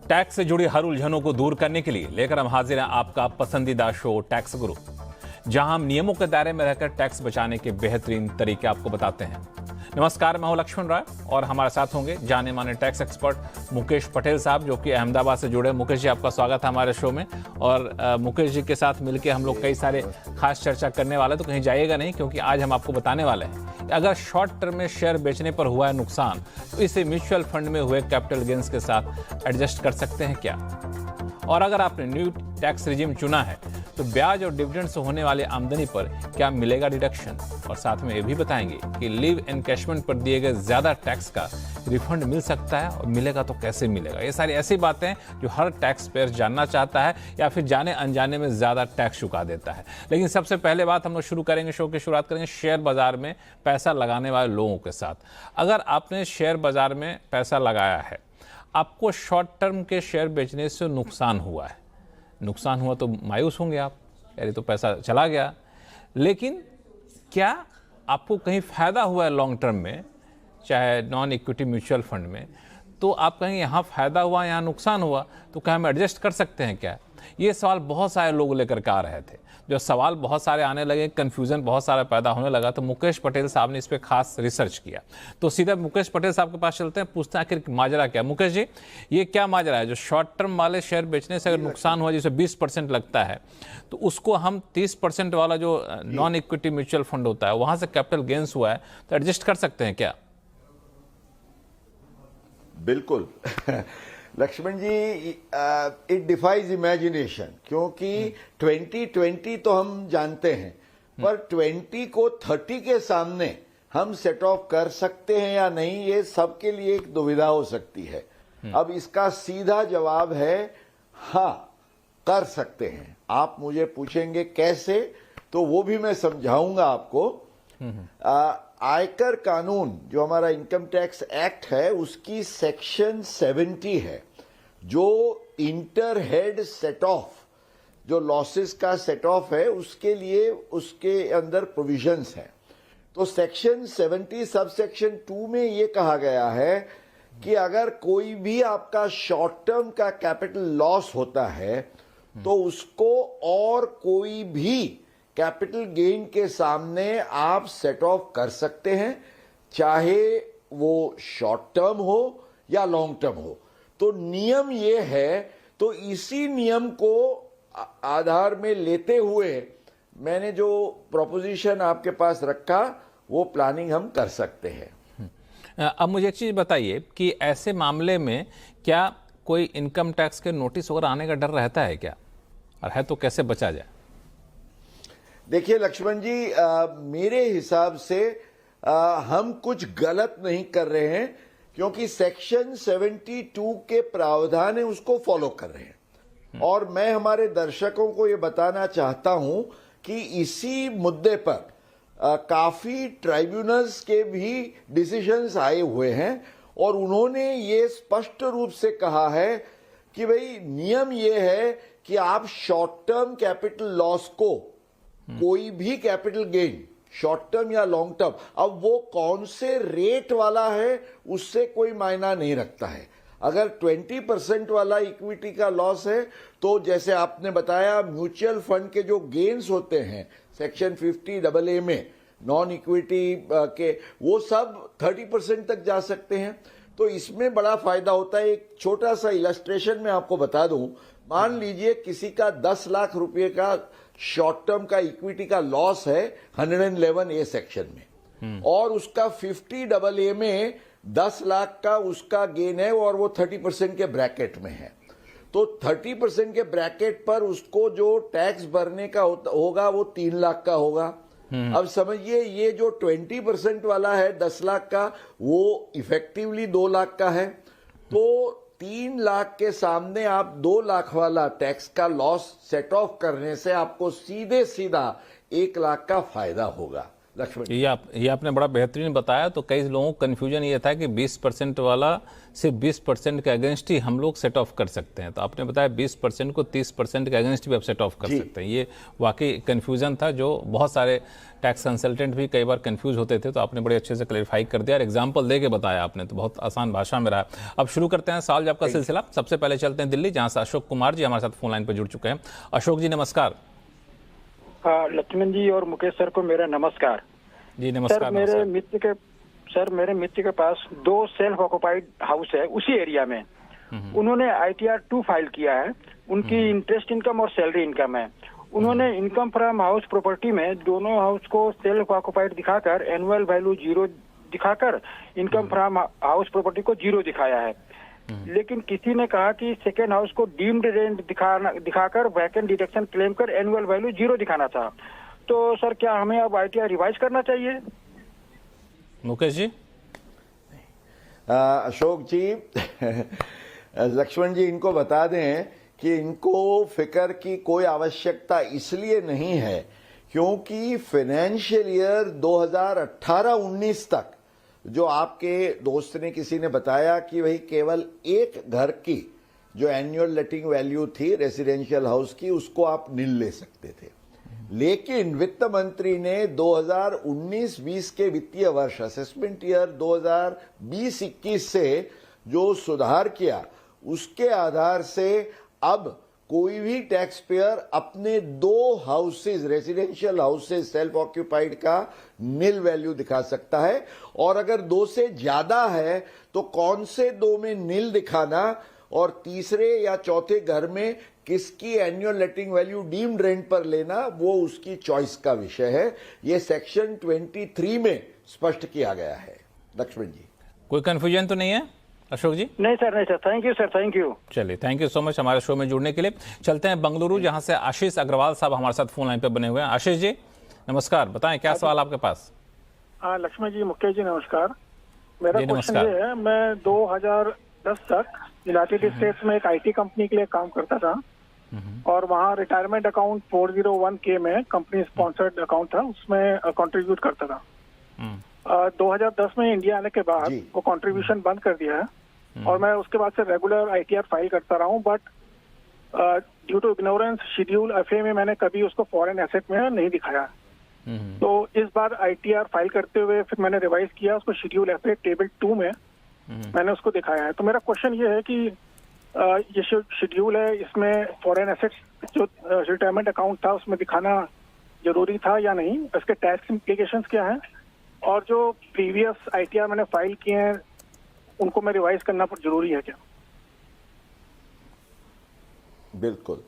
Tax से जुड़ी हर उलझनों को दूर करने के लिए लेकर हम हाजिर हैं आपका पसंदीदा शो टैक्स गुरु, जहां हम नियमों के दायरे में रहकर टैक्स बचाने के बेहतरीन तरीके आपको बताते हैं। नमस्कार, मैं हूं लक्ष्मण राय और हमारे साथ होंगे जाने माने टैक्स एक्सपर्ट मुकेश पटेल साहब, जो कि अहमदाबाद से जुड़े। मुकेश जी, आपका स्वागत है हमारे शो में। और मुकेश जी के साथ मिलकर हम लोग कई सारे खास चर्चा करने वाले, तो कहीं जाइएगा नहीं, क्योंकि आज हम आपको बताने वाले हैं कि अगर शॉर्ट टर्म में शेयर बेचने पर हुआ है नुकसान, तो इसे म्यूचुअल फंड में हुए कैपिटल गेन्स के साथ एडजस्ट कर सकते हैं क्या। और अगर आपने न्यू टैक्स रिजिम चुना है तो ब्याज और डिविडेंड से होने वाली आमदनी पर क्या मिलेगा डिडक्शन, और साथ में ये भी बताएंगे कि लीव एनकैशमेंट पर दिए गए ज्यादा टैक्स का रिफंड मिल सकता है, और मिलेगा तो कैसे मिलेगा। ये सारी ऐसी बातें जो हर टैक्स पेयर जानना चाहता है या फिर जाने अनजाने में ज्यादा टैक्स चुका देता है। लेकिन सबसे पहले बात हम लोग शुरू करेंगे, शो की शुरुआत करेंगे शेयर बाजार में पैसा लगाने वाले लोगों के साथ। अगर आपने शेयर बाजार में पैसा लगाया है, आपको शॉर्ट टर्म के शेयर बेचने से नुकसान हुआ है, नुकसान हुआ तो मायूस होंगे आप, यानी तो पैसा चला गया। लेकिन क्या आपको कहीं फ़ायदा हुआ है लॉन्ग टर्म में, चाहे नॉन इक्विटी म्यूचुअल फंड में, तो आप कहेंगे यहाँ फ़ायदा हुआ, यहाँ नुकसान हुआ, तो क्या हम एडजस्ट कर सकते हैं क्या। ये सवाल बहुत सारे लोग लेकर के आ रहे थे। जब सवाल बहुत सारे आने लगे, कन्फ्यूज़न बहुत सारा पैदा होने लगा, तो मुकेश पटेल साहब ने इस पर खास रिसर्च किया। तो सीधा मुकेश पटेल साहब के पास चलते हैं, पूछते हैं आखिर माजरा क्या। मुकेश जी, ये क्या माजरा है जो शॉर्ट टर्म वाले शेयर बेचने से अगर नुकसान हुआ, जिसे 20% लगता है, तो उसको हम 30% वाला जो नॉन इक्विटी म्यूचुअल फंड होता है वहाँ से कैपिटल गेन्स हुआ है, तो एडजस्ट कर सकते हैं क्या। बिल्कुल लक्ष्मण जी, इट डिफाइज इमेजिनेशन, क्योंकि 2020 तो हम जानते हैं, पर 20 को 30 के सामने हम सेट ऑफ कर सकते हैं या नहीं, ये सबके लिए एक दुविधा हो सकती है। अब इसका सीधा जवाब है हाँ, कर सकते हैं। आप मुझे पूछेंगे कैसे, तो वो भी मैं समझाऊंगा आपको। आयकर कानून जो हमारा इनकम टैक्स एक्ट है, उसकी सेक्शन 70 है, जो इंटर हेड सेट ऑफ, जो लॉसेस का सेट ऑफ है, उसके लिए उसके अंदर प्रोविजंस हैं। तो सेक्शन 70 सब सेक्शन 2 में ये कहा गया है कि अगर कोई भी आपका शॉर्ट टर्म का कैपिटल लॉस होता है, तो उसको और कोई भी कैपिटल गेन के सामने आप सेट ऑफ कर सकते हैं, चाहे वो शॉर्ट टर्म हो या लॉन्ग टर्म हो। तो नियम ये है, तो इसी नियम को आधार में लेते हुए मैंने जो प्रोपोजिशन आपके पास रखा, वो प्लानिंग हम कर सकते हैं। अब मुझे एक चीज़ बताइए कि ऐसे मामले में क्या कोई इनकम टैक्स के नोटिस वगैरह आने का डर रहता है क्या, और है तो कैसे बचा जाए। देखिए लक्ष्मण जी, मेरे हिसाब से हम कुछ गलत नहीं कर रहे हैं, क्योंकि सेक्शन 72 के प्रावधान है, उसको फॉलो कर रहे हैं। और मैं हमारे दर्शकों को ये बताना चाहता हूं कि इसी मुद्दे पर काफी ट्राइब्यूनल्स के भी डिसीजंस आए हुए हैं, और उन्होंने ये स्पष्ट रूप से कहा है कि भाई नियम ये है कि आप शॉर्ट टर्म कैपिटल लॉस को, कोई भी कैपिटल गेन शॉर्ट टर्म या लॉन्ग टर्म, अब वो कौन से रेट वाला है उससे कोई मायना नहीं रखता है। अगर 20% वाला इक्विटी का लॉस है, तो जैसे आपने बताया म्यूचुअल फंड के जो गेन्स होते हैं सेक्शन 50AA में नॉन इक्विटी के, वो सब 30% तक जा सकते हैं। तो इसमें बड़ा फायदा होता है। एक छोटा सा इलस्ट्रेशन में आपको बता दूं, मान लीजिए किसी का 10 लाख रुपए का शॉर्ट टर्म का इक्विटी का लॉस है 111A सेक्शन में, और उसका 50AA में 10 लाख का उसका गेन है, और वो 30% के ब्रैकेट में है। तो 30% के ब्रैकेट पर उसको जो टैक्स भरने का होगा वो 3 लाख का होगा। अब समझिए, ये जो 20% वाला है 10 लाख का, वो इफेक्टिवली 2 लाख का है। तो 3 लाख के सामने आप 2 लाख वाला टैक्स का लॉस सेट ऑफ करने से आपको सीधे सीधा 1 लाख का फायदा होगा। लक्ष्मण। ये आपने बड़ा बेहतरीन बताया। तो कई लोगों को कन्फ्यूजन ये था कि 20% वाला सिर्फ 20% के अगेंस्ट ही हम लोग सेट ऑफ कर सकते हैं, तो आपने बताया 20% को 30% के अगेंस्ट भी आप सेट ऑफ कर सकते हैं। ये वाकई कन्फ्यूजन था, जो बहुत सारे टैक्स कंसल्टेंट भी कई बार कंफ्यूज होते थे, तो आपने बड़े अच्छे से क्लैरिफाई कर दिया और एग्जाम्पल दे के बताया आपने, तो बहुत आसान भाषा में रहा। अब शुरू करते हैं सवाल जवाब का सिलसिला। सबसे पहले चलते हैं दिल्ली, जहां से अशोक कुमार जी हमारे साथ फोन लाइन पर जुड़ चुके हैं। अशोक जी नमस्कार। लक्ष्मण जी और मुकेश सर को मेरा नमस्कार। जी नमस्कार। सर मेरे मित्र के पास 2 सेल्फ ऑक्युपाइड हाउस है उसी एरिया में। उन्होंने ITR 2 फाइल किया है। उनकी इंटरेस्ट इनकम और सैलरी इनकम है। उन्होंने इनकम फ्रॉम हाउस प्रॉपर्टी में दोनों हाउस को सेल्फ ऑक्युपाइड दिखाकर एनुअल वैल्यू 0 दिखाकर इनकम फ्रॉम हाउस प्रॉपर्टी को 0 दिखाया है। लेकिन किसी ने कहा कि सेकेंड हाउस को डीम्ड रेंट दिखाकर वैकेंट डिडक्शन क्लेम कर एनुअल वैल्यू 0 दिखाना था। तो सर क्या हमें अब ITR रिवाइज करना चाहिए? मुकेश जी। अशोक जी लक्ष्मण जी इनको बता दें कि इनको फिक्र की कोई आवश्यकता इसलिए नहीं है क्योंकि फाइनेंशियल ईयर 2018-19 तक जो आपके दोस्त ने किसी ने बताया कि वही केवल एक घर की जो एनुअल लेटिंग वैल्यू थी रेसिडेंशियल हाउस की, उसको आप नील ले सकते थे। लेकिन वित्त मंत्री ने 2019-20 के वित्तीय वर्ष असेसमेंट ईयर 2020-21 से जो सुधार किया, उसके आधार से अब कोई भी टैक्स पेयर अपने 2 houses residential houses self occupied का नील वैल्यू दिखा सकता है। और अगर 2 से ज्यादा है तो कौन से 2 में नील दिखाना और तीसरे या चौथे घर में किसकी एनुअल लेटिंग वैल्यू डीम्ड रेंट पर लेना, वो उसकी चॉइस का विषय है। ये सेक्शन 23 में स्पष्ट किया गया है। लक्ष्मण जी कोई कंफ्यूजन तो नहीं है अशोक जी? नहीं sir. Thank you sir, thank you. चलिए, थैंक यू सो मच हमारे शो में जुड़ने के लिए। चलते हैं बेंगलुरु, जहां से आशीष अग्रवाल साहब हमारे साथ फोन लाइन पे बने हुए हैं। आशीष जी नमस्कार, बताएं क्या सवाल आपके पास? लक्ष्मण जी, मुकेश जी नमस्कार। मेरा क्वेश्चन ये है, मैं 2010 तक यूनाइटेड स्टेट्स में एक IT कंपनी के लिए काम करता था और वहाँ रिटायरमेंट अकाउंट 401k में कंपनी स्पॉन्सर्ड अकाउंट था, उसमें कंट्रीब्यूट करता था। 2010 में इंडिया आने के बाद वो कंट्रीब्यूशन बंद कर दिया है और मैं उसके बाद से रेगुलर ITR फाइल करता रहा हूँ, but due to ignorance schedule FA में मैंने कभी उसको फॉरेन एसेट में नहीं दिखाया। तो इस बार ITR फाइल करते हुए फिर मैंने रिवाइज किया, उसको शेड्यूल FA टेबल 2 में मैंने उसको दिखाया है। तो मेरा क्वेश्चन ये है कि ये शेड्यूल है, इसमें फॉरेन एसेट्स जो रिटायरमेंट अकाउंट था उसमें दिखाना जरूरी था या नहीं, इसके टैक्स इम्प्लीकेशंस क्या हैं, और जो प्रीवियस ITR मैंने फाइल किए हैं उनको मैं रिवाइज करना पर जरूरी है क्या? बिल्कुल।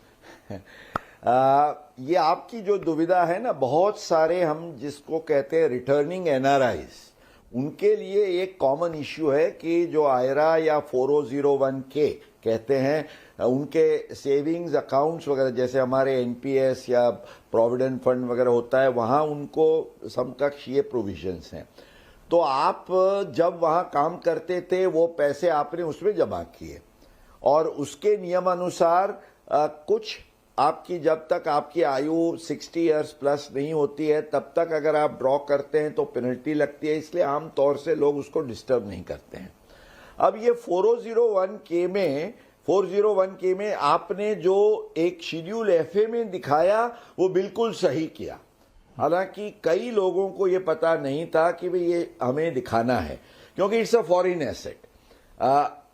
ये आपकी जो दुविधा है ना, बहुत सारे हम जिसको कहते हैं रिटर्निंग NRIs, उनके लिए एक कॉमन इश्यू है कि जो आयरा या 4001k कहते हैं, उनके सेविंग्स अकाउंट्स वगैरह जैसे हमारे NPS या प्रोविडेंट फंड वगैरह होता है, वहां उनको समकक्ष ये प्रोविजंस हैं। तो आप जब वहां काम करते थे वो पैसे आपने उसमें जमा किए और उसके नियमानुसार कुछ आपकी जब तक आपकी आयु 60 इयर्स प्लस नहीं होती है तब तक अगर आप ड्रॉ करते हैं तो पेनल्टी लगती है, इसलिए आमतौर से लोग उसको डिस्टर्ब नहीं करते हैं। अब ये 401k में आपने जो एक शेड्यूल FA में दिखाया वो बिल्कुल सही किया। हालांकि कई लोगों को ये पता नहीं था कि भाई ये हमें दिखाना है क्योंकि इट्स अ फॉरेन एसेट।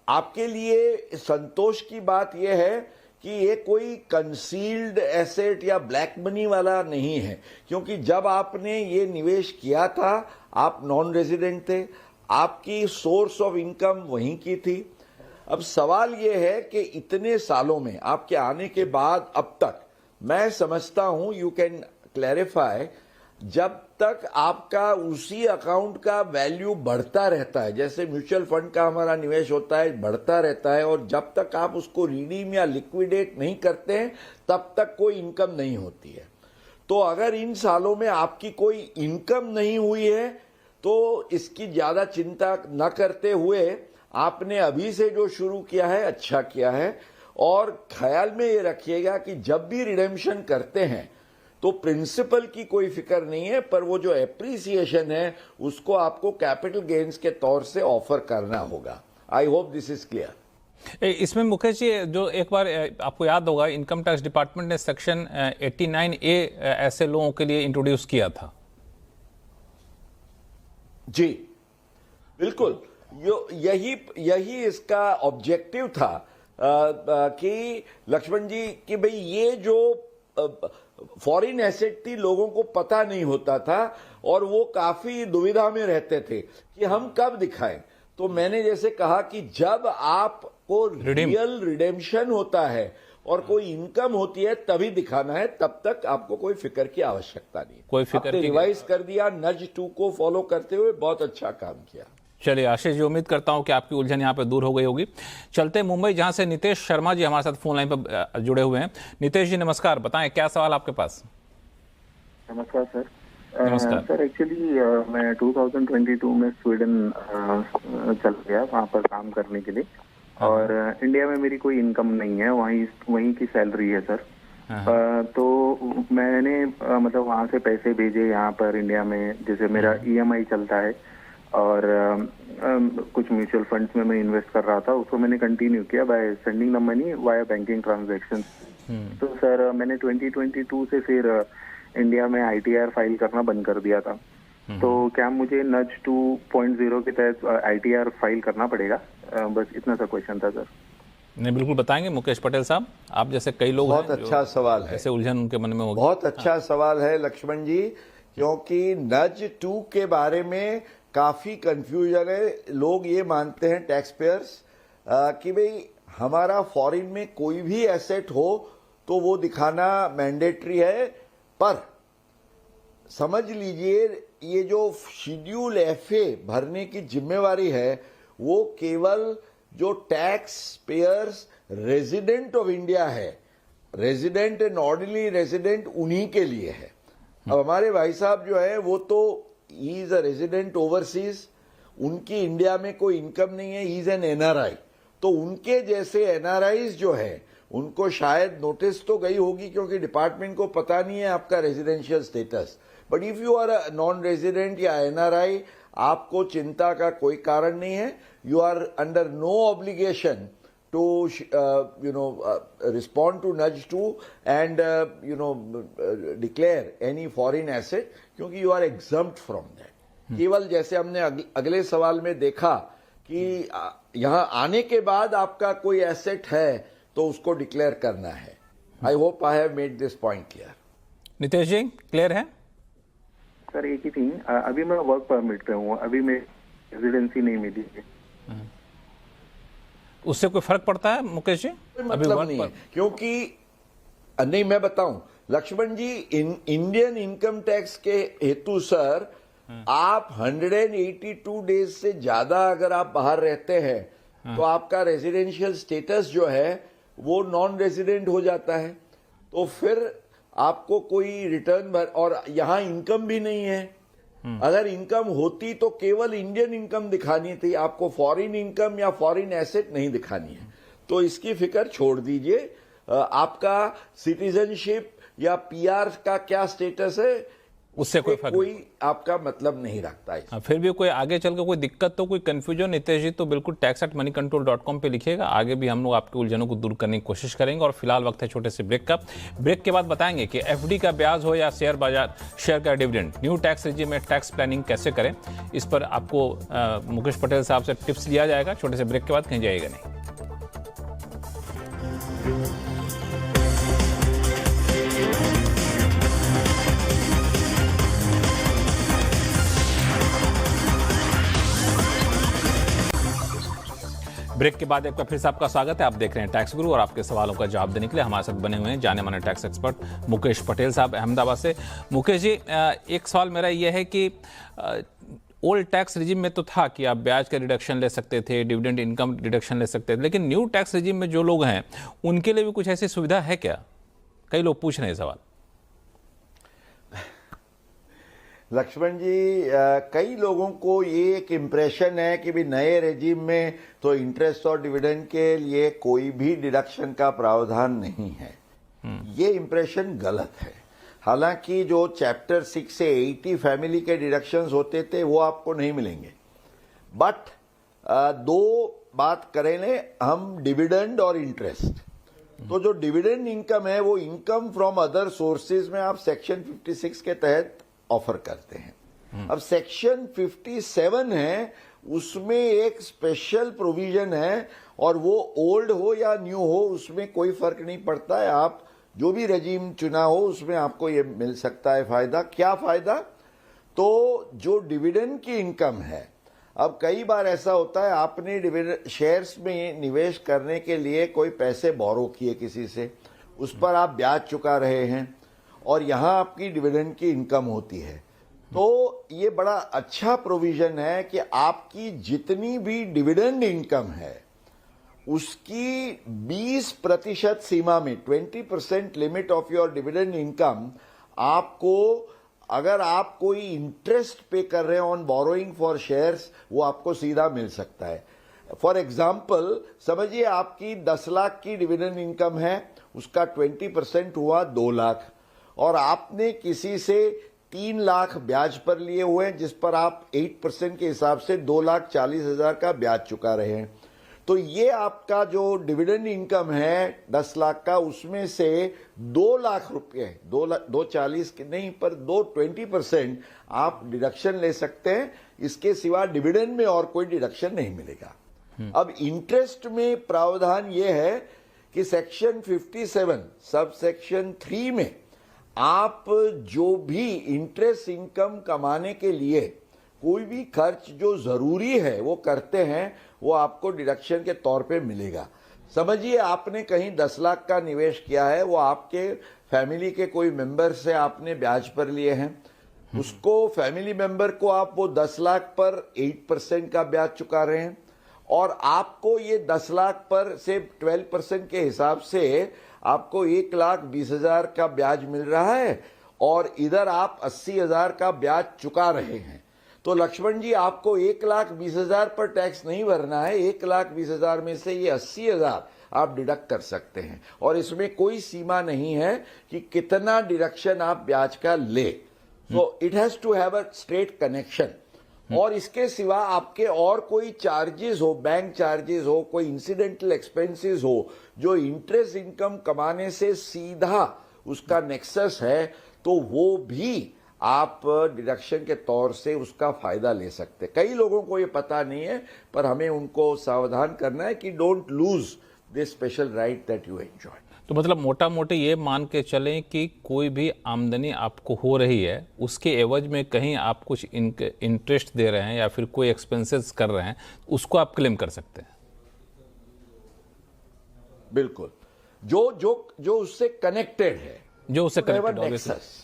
आपके लिए संतोष की बात यह है कि ये कोई कंसील्ड एसेट या ब्लैक मनी वाला नहीं है, क्योंकि जब आपने ये निवेश किया था आप नॉन रेजिडेंट थे, आपकी सोर्स ऑफ इनकम वहीं की थी। अब सवाल ये है कि इतने सालों में आपके आने के बाद अब तक मैं समझता हूं, यू कैन क्लैरिफाई, जब तक आपका उसी अकाउंट का वैल्यू बढ़ता रहता है, जैसे म्यूचुअल फंड का हमारा निवेश होता है बढ़ता रहता है, और जब तक आप उसको रिडीम या लिक्विडेट नहीं करते हैं तब तक कोई इनकम नहीं होती है। तो अगर इन सालों में आपकी कोई इनकम नहीं हुई है तो इसकी ज्यादा चिंता न करते हुए आपने अभी से जो शुरू किया है अच्छा किया है। और ख्याल में ये रखिएगा कि जब भी रिडेम्पशन करते हैं तो प्रिंसिपल की कोई फिक्र नहीं है, पर वो जो एप्रिसिएशन है उसको आपको कैपिटल गेन्स के तौर से ऑफर करना होगा। I hope this is clear. इसमें मुकेश जी, जो एक बार आपको याद होगा, इनकम टैक्स डिपार्टमेंट ने सेक्शन 89A ऐसे लोगों के लिए इंट्रोड्यूस किया था। जी बिल्कुल, यही इसका ऑब्जेक्टिव था कि लक्ष्मण जी कि भाई ये जो फॉरेन एसेट थी लोगों को पता नहीं होता था और वो काफी दुविधा में रहते थे कि हम कब दिखाएं। तो मैंने जैसे कहा कि जब आपको रियल रिडेम्पशन होता है और कोई इनकम होती है तभी दिखाना है, तब तक आपको कोई फिक्र की आवश्यकता नहीं। कोई फिक्र रिवाइज कर दिया, नज 2 को फॉलो करते हुए बहुत अच्छा काम किया। चलिए आशीष जी, उम्मीद करता हूं कि आपकी उलझन यहां पे दूर हो गई होगी। चलते मुंबई, जहां से नितेश शर्मा जी हमारे साथ फोन लाइन पर जुड़े हुए हैं। नितेश जी नमस्कार, बताएं क्या सवाल आपके पास। नमस्कार सर। नमस्कार सर, एक्चुअली मैं 2022 में स्वीडन चल गया वहाँ पर काम करने के लिए, और इंडिया में मेरी कोई इनकम नहीं है, वहीं की सैलरी है सर। तो मैंने मतलब वहाँ से पैसे भेजे यहाँ पर इंडिया में, जैसे मेरा EMI चलता है और कुछ म्यूचुअल फंड्स में मैं इन्वेस्ट कर रहा था, उसको मैंने कंटिन्यू किया by sending the money via banking transaction. तो सर मैंने 2022 से फिर इंडिया में ITR फाइल करना बंद कर दिया था। तो क्या मुझे नज 2.0 के तहत ITR फाइल करना पड़ेगा? बस इतना सा क्वेश्चन था सर। नहीं, बिल्कुल बताएंगे मुकेश पटेल साहब, आप जैसे कई लोग बहुत अच्छा सवाल है, ऐसे उलझन उनके मन में होगी। बहुत अच्छा सवाल है लक्ष्मण जी, क्योंकि नज 2 के बारे में काफी कंफ्यूजन है। लोग ये मानते हैं टैक्स पेयर्स कि भाई हमारा फॉरेन में कोई भी एसेट हो तो वो दिखाना मैंडेटरी है, पर समझ लीजिए ये जो शेड्यूल FA भरने की जिम्मेवारी है वो केवल जो tax payers resident of India है, रेजिडेंट एंड ऑर्डिनरी रेजिडेंट, उन्हीं के लिए है। अब हमारे भाई साहब जो है वो तो he is a resident overseas, उनकी इंडिया में कोई इनकम नहीं है, ही इज एन NRI। तो उनके जैसे NRIs जो है उनको शायद नोटिस तो गई होगी, क्योंकि डिपार्टमेंट को पता नहीं है आपका residential status. But if you are a non resident या NRI, आपको चिंता का कोई कारण नहीं है। You are under no obligation to respond to nudge 2 and declare any foreign asset, क्योंकि you are exempt from that। केवल जैसे हमने अगले सवाल में देखा कि यहाँ आने के बाद आपका कोई एसेट है तो उसको डिक्लेयर करना है। I hope I have made this point clear. Nitesh ji clear है? सर एक ही थी, अभी मैं वर्क परमिट पे हूँ, अभी मैं रेजिडेंसी नहीं मिली है। उससे कोई फर्क पड़ता है मुकेश जी? मतलब नहीं है, क्योंकि नहीं, मैं बताऊं लक्ष्मण जी, इंडियन इनकम टैक्स के हेतु सर आप 182 डेज से ज्यादा अगर आप बाहर रहते हैं तो आपका रेजिडेंशियल स्टेटस जो है वो नॉन रेजिडेंट हो जाता है। तो फिर आपको कोई रिटर्न और यहां इनकम भी नहीं है। अगर इनकम होती तो केवल इंडियन इनकम दिखानी थी, आपको फॉरेन इनकम या फॉरेन एसेट नहीं दिखानी है। तो इसकी फिक्र छोड़ दीजिए। आपका सिटीजनशिप या PR का क्या स्टेटस है उससे कोई आपका मतलब नहीं रखता है। फिर भी कोई आगे चलकर कोई दिक्कत तो, कोई कंफ्यूजन नितेश जी, तो बिल्कुल tax@moneycontrol.com पे लिखिएगा। आगे भी हम लोग आपकी उलझनों को दूर करने की कोशिश करेंगे। और फिलहाल वक्त है छोटे से ब्रेक का। ब्रेक के बाद बताएंगे कि FD का ब्याज हो या शेयर बाजार, शेयर का डिविडेंड, न्यू टैक्स रेजिम में टैक्स प्लानिंग कैसे करें, इस पर आपको मुकेश पटेल साहब से टिप्स लिया जाएगा। छोटे से ब्रेक के बाद कहीं जाइएगा नहीं। ब्रेक के बाद एक बार फिर से आपका स्वागत है। आप देख रहे हैं टैक्स गुरु और आपके सवालों का जवाब देने के लिए हमारे साथ बने हुए हैं जाने माने टैक्स एक्सपर्ट मुकेश पटेल साहब अहमदाबाद से। मुकेश जी, एक सवाल मेरा यह है कि ओल्ड टैक्स रिजिम में तो था कि आप ब्याज का डिडक्शन ले सकते थे, डिविडेंड इनकम डिडक्शन ले सकते थे, लेकिन न्यू टैक्स रिजिम में जो लोग हैं उनके लिए भी कुछ ऐसी सुविधा है क्या? कई लोग पूछ रहे हैं सवाल। लक्ष्मण जी, कई लोगों को ये एक इम्प्रेशन है कि भी नए रेजिम में तो इंटरेस्ट और डिविडेंड के लिए कोई भी डिडक्शन का प्रावधान नहीं है। ये इम्प्रेशन गलत है। हालांकि जो चैप्टर 6 से 80 फैमिली के डिडक्शंस होते थे वो आपको नहीं मिलेंगे। बट दो बात करें ले हम, डिविडेंड और इंटरेस्ट। तो जो डिविडेंड इनकम है वो इनकम फ्रॉम अदर सोर्सेज में आप सेक्शन 56 के तहत ऑफर करते हैं। अब सेक्शन 57 है, उसमें एक स्पेशल प्रोविजन है और वो ओल्ड हो या न्यू हो उसमें कोई फर्क नहीं पड़ता है। आप जो भी रजीम चुना हो उसमें आपको ये मिल सकता है फायदा। क्या फायदा? तो जो डिविडेंड की इनकम है, अब कई बार ऐसा होता है आपने डिविडेंड शेयर्स में निवेश करने के लिए कोई पैसे बोरो किए किसी से, उस पर आप ब्याज चुका रहे हैं और यहां आपकी डिविडेंड की इनकम होती है। तो ये बड़ा अच्छा प्रोविजन है कि आपकी जितनी भी डिविडेंड इनकम है उसकी 20% सीमा में, 20% limit of your dividend income, आपको अगर आप कोई इंटरेस्ट पे कर रहे हैं ऑन बोरोइंग फॉर शेयर्स, वो आपको सीधा मिल सकता है। फॉर एग्जाम्पल समझिए आपकी 10 लाख की डिविडेंड इनकम है, उसका 20% हुआ 2 लाख, और आपने किसी से 3 लाख ब्याज पर लिए हुए हैं जिस पर आप 8% के हिसाब से 2,40,000 का ब्याज चुका रहे हैं। तो ये आपका जो डिविडेंड इनकम है 10 लाख का, उसमें से 2 लाख रुपए, 2,40 के नहीं पर 20% आप डिडक्शन ले सकते हैं। इसके सिवा डिविडेंड में और कोई डिडक्शन नहीं मिलेगा। अब इंटरेस्ट में प्रावधान यह है कि सेक्शन 57 सब सेक्शन 3 में आप जो भी इंटरेस्ट इनकम कमाने के लिए कोई भी खर्च जो जरूरी है वो करते हैं, वो आपको डिडक्शन के तौर पे मिलेगा। समझिए आपने कहीं 10 लाख का निवेश किया है, वो आपके फैमिली के कोई मेंबर से आपने ब्याज पर लिए हैं, उसको फैमिली मेंबर को आप वो 10 लाख पर 8% का ब्याज चुका रहे हैं और आपको ये 10 लाख पर से 12% के हिसाब से आपको 1,20,000 का ब्याज मिल रहा है और इधर आप 80,000 का ब्याज चुका रहे हैं। तो लक्ष्मण जी आपको 1,20,000 पर टैक्स नहीं भरना है, 1,20,000 में से ये 80,000 आप डिडक्ट कर सकते हैं और इसमें कोई सीमा नहीं है कि कितना डिडक्शन आप ब्याज का ले। So it has to have a straight connection. और इसके सिवा आपके और कोई चार्जेस हो, बैंक चार्जेस हो, कोई इंसिडेंटल एक्सपेंसेस हो जो इंटरेस्ट इनकम कमाने से सीधा उसका नेक्सस है, तो वो भी आप डिडक्शन के तौर से उसका फायदा ले सकते। कई लोगों को ये पता नहीं है, पर हमें उनको सावधान करना है कि don't lose this special right that you enjoy. तो मतलब मोटा मोटी ये मान के चलें कि कोई भी आमदनी आपको हो रही है, उसके एवज में कहीं आप कुछ इंटरेस्ट दे रहे हैं या फिर कोई एक्सपेंसेस कर रहे हैं, उसको आप क्लेम कर सकते हैं। बिल्कुल, जो जो जो उससे कनेक्टेड है, जो उससे कनेक्टेड,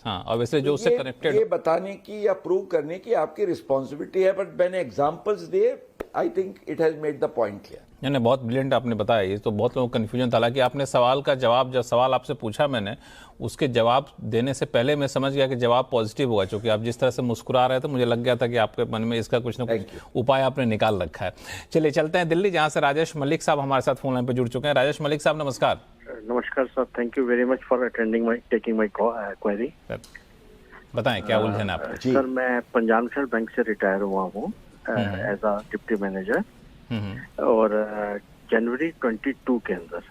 हाँ, ऑब्वियसली जो उससे कनेक्टेड, ये बताने की या प्रूव करने की आपकी रिस्पॉन्सिबिलिटी है। बट मैंने एग्जांपल्स दिए, I think it has made the point clear. यानी बहुत ब्रिलियंट आपने बताया। ये तो बहुत लोगों को कन्फ्यूजन था, हालांकि आपने सवाल का जवाब, जब सवाल आपसे पूछा मैंने, उसके जवाब देने से पहले मैं समझ गया कि जवाब पॉजिटिव होगा, क्योंकि आप जिस तरह से मुस्कुरा रहे थे मुझे लग गया था कि आपके मन में इसका कुछ ना कुछ उपाय आपने निकाल रखा है। चलिए चलते हैं दिल्ली, जहाँ से राजेश मलिक साहब हमारे साथ फोन लाइन पर जुड़ चुके हैं। राजेश मलिक साहब नमस्कार। नमस्कार sir, thank you very much for taking my query. बताएं क्या उलझन है आपकी? सर मैं पंजाब नेशनल बैंक से रिटायर हुआ हूँ एज अ डिप्टी मैनेजर, और जनवरी 22 के अंदर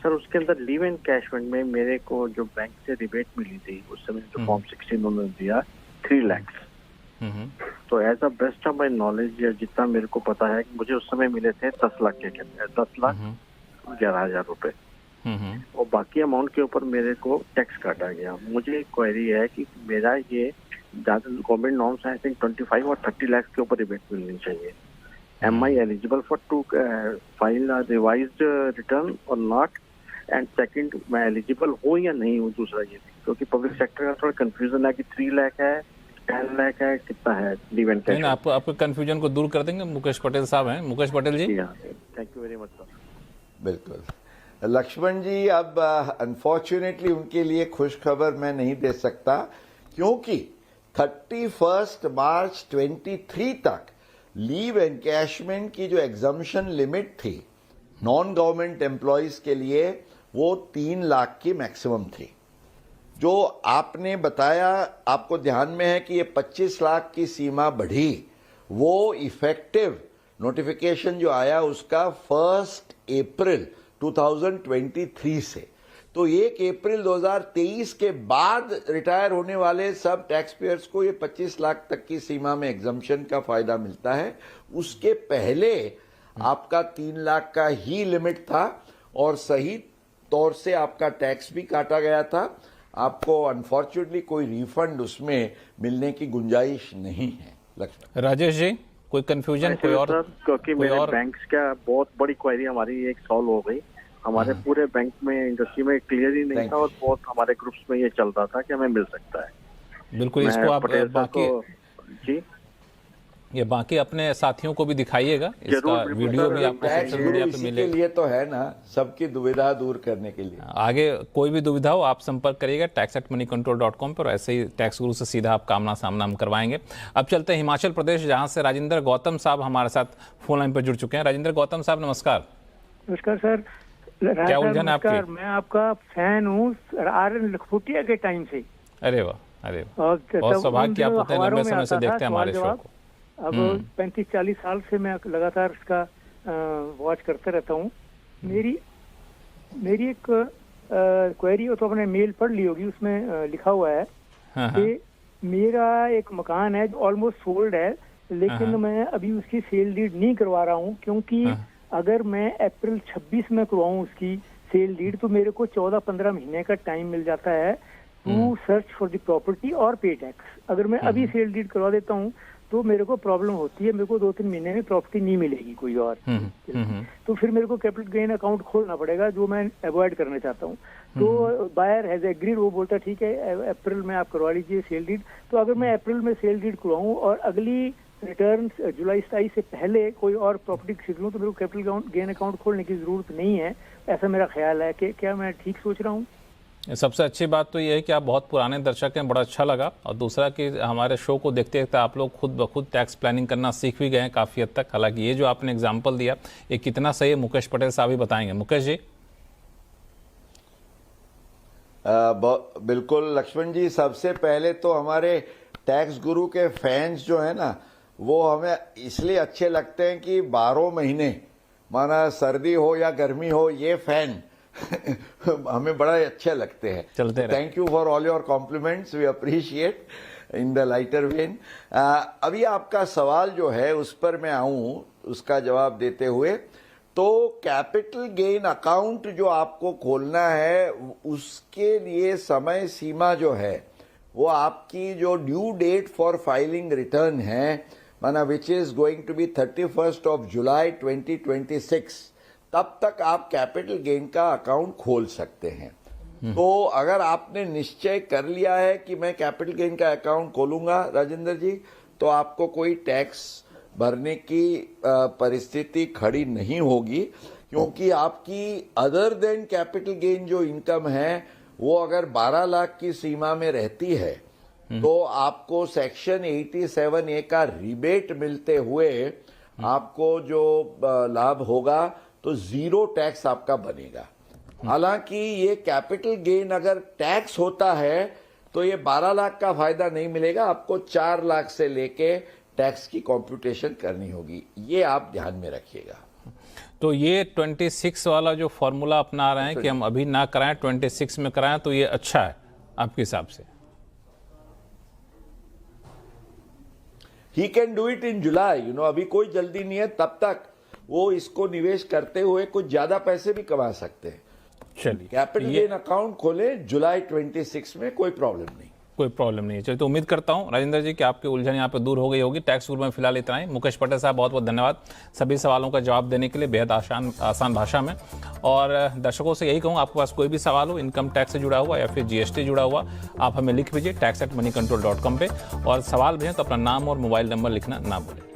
सर उसके अंदर लीव एंड कैशमेंट में मेरे को जो बैंक से रिबेट मिली थी उस समय जो फॉर्म 16 उन्होंने दिया 3 लाख। तो as a best of my knowledge जितना मेरे को पता है, मुझे उस समय मिले थे 10 लाख के 10,11,000 रुपए, और बाकी अमाउंट के ऊपर मेरे को टैक्स काटा गया। मुझे एक क्वेरी है कि मेरा ये गवर्नमेंट नॉर्म्स आई थिंक 25 और 30 लाख के ऊपर रिबेट मिलनी चाहिए। Am I eligible for to file a revised return or not? And second, मैं eligible हूँ या नहीं हूँ, दूसरा ये, क्योंकि पब्लिक सेक्टर का थोड़ा कंफ्यूजन है कि 3 लाख है, 10 लाख है, कितना है लीव एंड कैश। आपके कंफ्यूजन को दूर कर देंगे, मुकेश पटेल साहब हैं। Mukesh Patel ji. Thank you very much sir. बिल्कुल लक्ष्मण जी, अब अनफॉर्चुनेटली उनके लिए खुश खबर मैं नहीं दे सकता, क्योंकि 31 मार्च 23 तक लीव एनकैशमेंट की जो एग्जम्पशन लिमिट थी नॉन गवर्नमेंट एम्प्लॉयज के लिए, वो 3 लाख की मैक्सिमम थी। जो आपने बताया, आपको ध्यान में है कि ये 25 लाख की सीमा बढ़ी, वो इफेक्टिव नोटिफिकेशन जो आया उसका 1 अप्रैल 2023 से। तो 1 अप्रैल 2023 के बाद रिटायर होने वाले सब टैक्स पेयर्स को ये 25 लाख तक की सीमा में एग्जम्पशन का फायदा मिलता है। उसके पहले आपका 3 लाख का ही लिमिट था और सही तौर से आपका टैक्स भी काटा गया था। आपको अनफॉर्चुनेटली कोई रिफंड उसमें मिलने की गुंजाइश नहीं है। लक्ष्मण राजेश जी, कोई कंफ्यूजन, कोई और? क्योंकि मेरे बैंक्स का बहुत बड़ी क्वेरी हमारी एक सॉल्व हो गई। हमारे पूरे बैंक में इंडस्ट्री में क्लियर ही नहीं था और बहुत हमारे ग्रुप्स में ये चल रहा था कि हमें मिल सकता है। बिल्कुल, इसको आप बाकी जी ये बाकी अपने साथियों को भी दिखाइएगा, इसका वीडियो भी आपको सोशल मीडिया पे मिलेगा। के लिए तो है ना, सबकी दुविधा दूर करने के लिए। आगे कोई भी दुविधा हो आप संपर्क करिएगा tax@moneycontrol.com पर। ऐसे ही टैक्स गुरु से सीधा आप कामना सामना हम करवाएंगे। अब चलते हैं हिमाचल प्रदेश, जहां से राजेंद्र गौतम साहब हमारे साथ फोन लाइन पर जुड़ चुके हैं। राजेंद्र गौतम साहब, नमस्कार। नमस्कार सर। क्या उलझन है आपकी? मैं आपका फैन हूँ RN लखोटिया के टाइम से। अरे वाह, अरे वाह, बहुत सौभाग्य कि आप उतने लंबे समय से देखते हैं हमारे शो को। अब 35-40 साल से मैं लगातार इसका वॉच करते रहता हूँ। मेरी एक क्वेरी हो तो आपने मेल पढ़ ली होगी, उसमें लिखा हुआ है कि मेरा एक मकान है जो ऑलमोस्ट सोल्ड है, लेकिन मैं अभी उसकी सेल डीड नहीं करवा रहा हूँ, क्योंकि अगर मैं अप्रैल 26 में करवाऊँ उसकी सेल डीड तो मेरे को 14-15 महीने का टाइम मिल जाता है to search for the property और पे टैक्स। अगर मैं अभी सेल डीड करवा देता हूँ तो मेरे को प्रॉब्लम होती है, मेरे को 2-3 महीने में प्रॉपर्टी नहीं मिलेगी कोई और। तो फिर मेरे को कैपिटल गेन अकाउंट खोलना पड़ेगा, जो मैं अवॉइड करना चाहता हूँ। तो बायर हैज एग्रीड, वो बोलता ठीक है अप्रैल में आप करवा लीजिए सेल डीड। तो अगर मैं अप्रैल में सेल डीड करवाऊँ और अगली रिटर्न जुलाई 27 से पहले कोई और प्रॉपर्टी खरीद लूँ तो मेरे को कैपिटल गेन अकाउंट खोलने की जरूरत नहीं है, ऐसा मेरा ख्याल है। कि क्या मैं ठीक सोच रहा हूँ? सबसे अच्छी बात तो ये है कि आप बहुत पुराने दर्शक हैं, बड़ा अच्छा लगा। और दूसरा कि हमारे शो को देखते देखते आप लोग खुद ब खुद टैक्स प्लानिंग करना सीख भी गए हैं काफ़ी हद तक। हालांकि ये जो आपने एग्जांपल दिया ये कितना सही है, मुकेश पटेल साहब ही बताएंगे। मुकेश जी। बिल्कुल लक्ष्मण जी, सबसे पहले तो हमारे टैक्स गुरु के फैंस जो है ना, वो हमें इसलिए अच्छे लगते हैं कि 12 महीने, माना सर्दी हो या गर्मी हो, ये फैन हमें बड़ा अच्छे लगते हैं। चलते रहे। Thank you for all your compliments, we appreciate in the lighter vein. अभी आपका सवाल जो है उस पर मैं आऊं, उसका जवाब देते हुए। तो कैपिटल गेन अकाउंट जो आपको खोलना है उसके लिए समय सीमा जो है वो आपकी जो due date for filing return है, माना which is going to be 31 July 2026, तब तक आप कैपिटल गेन का अकाउंट खोल सकते हैं। तो अगर आपने निश्चय कर लिया है कि मैं कैपिटल गेन का अकाउंट खोलूंगा राजेंद्र जी, तो आपको कोई टैक्स भरने की परिस्थिति खड़ी नहीं होगी, क्योंकि आपकी अदर देन कैपिटल गेन जो इनकम है वो अगर 12 लाख की सीमा में रहती है तो आपको सेक्शन 87A का रिबेट मिलते हुए आपको जो लाभ होगा तो 0 टैक्स आपका बनेगा। हालांकि ये कैपिटल गेन अगर टैक्स होता है तो ये 12 लाख का फायदा नहीं मिलेगा, आपको 4 लाख से लेके टैक्स की कंप्यूटेशन करनी होगी, ये आप ध्यान में रखिएगा। तो ये 26 वाला जो फॉर्मूला अपना रहे हैं कि हम अभी ना कराएं, 26 में कराएं, तो ये अच्छा है आपके हिसाब से? He can do it in July, अभी कोई जल्दी नहीं है, तब तक वो इसको निवेश करते हुए कुछ ज्यादा पैसे भी कमा सकते हैं। चलिए, कैपिटल गेन अकाउंट खोले जुलाई 26 में, कोई प्रॉब्लम नहीं। कोई प्रॉब्लम नहीं है। चलिए, तो उम्मीद करता हूं राजेंद्र जी कि आपकी उलझन यहाँ पे दूर हो गई होगी। टैक्स गुरु में फिलहाल इतना ही। मुकेश पटेल साहब, बहुत बहुत धन्यवाद सभी सवालों का जवाब देने के लिए बेहद आसान भाषा में। और दर्शकों से यही कहूँ, आपके पास कोई भी सवाल हो इनकम टैक्स से जुड़ा हुआ या फिर GST जुड़ा हुआ, आप हमें लिख भेजिए tax@moneycontrol.com पे। और सवाल भेजें तो अपना नाम और मोबाइल नंबर लिखना ना भूलें।